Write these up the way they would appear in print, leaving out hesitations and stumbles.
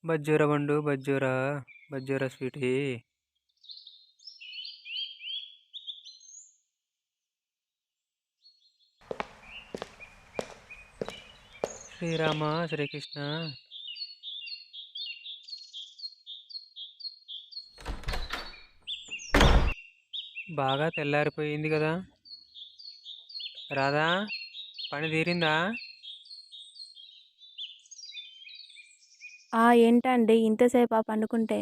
బజ్జోరా బండు బజ్జోరా బజ్జోరా Sweety. Srirama Srikrishna. బాగా తెల్లారిపోయింది కదా రాధా, పని తీరిందా? ఏంటండి ఇంతసేపా పండుకుంటే?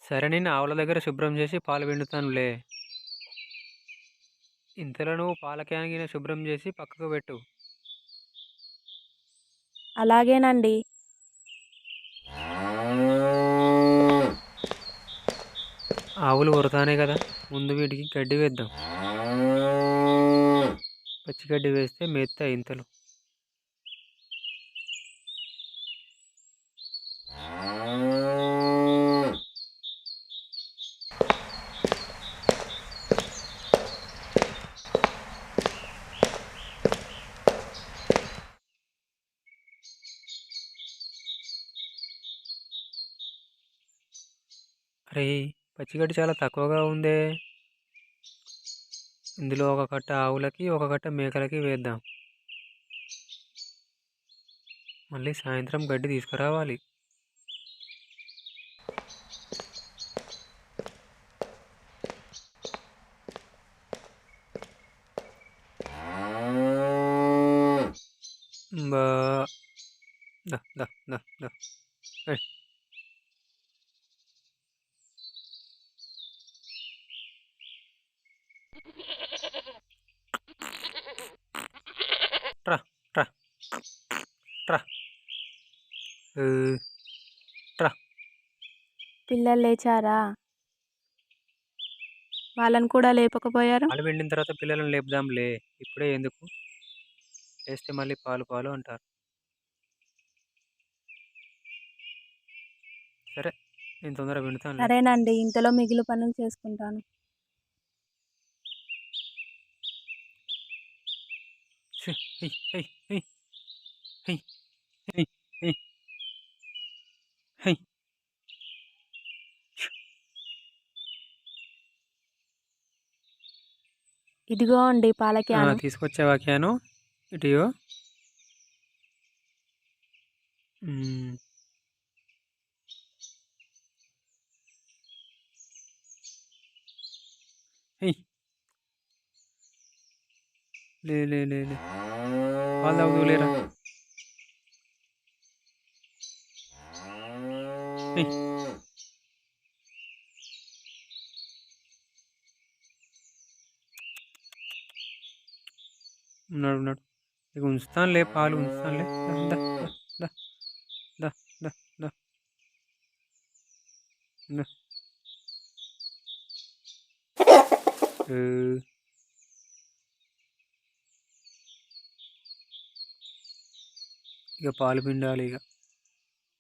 సరే, నేను ఆవుల దగ్గర శుభ్రం చేసి పాలు పిండుతానులే. ఇంతలో నువ్వు పాల క్యాన్ గిన్నె శుభ్రం చేసి పక్కకు పెట్టు. అలాగేనండి. ఆవులు కొరతానే కదా, ముందు వీటికి గడ్డి వేద్దాం. పచ్చి గడ్డి వేస్తే మేస్తాయి ఇంతలు. అరే, పచ్చిగడ్డి చాలా తక్కువగా ఉందే. ఇందులో ఒక కట్ట ఆవులకి, ఒక కట్ట మేకలకి వేద్దాం. మళ్ళీ సాయంత్రం గడ్డి తీసుకురావాలి. బా దా దా దా దా. ఏయ్, ట్రా ట్రా ట్రా. ఏ, ట్రా. పిల్లలు లేచారా? వాళ్ళని కూడా లేపకపోయారు? పాలు పిండిన తర్వాత పిల్లలను లేపుదాంలే, ఇప్పుడే ఎందుకు? లేస్తే మళ్ళీ పాలు పాలు అంటారు. సరే, నేను తొందరగా పిండుతానులే. సరేనండి, ఇంతలో మిగిలిన పనులు చేసుకుంటాను. ఛీ, high, high, high, high, high, high, high. ఇదిగో అండి పాల క్యాను. తీసుకొచ్చావా క్యాను? ఇటుయో. హై, లే లే లే లే, పాలు తాగుతూ లేరా. హై. ఉన్నాడు ఉన్నాడు. ఇక ఉంచుతానులే, పాలు ఉంచుతానులే. దా దా దా దా దా దా. ఏ, ఇక పాలు పిండాలి ఇక.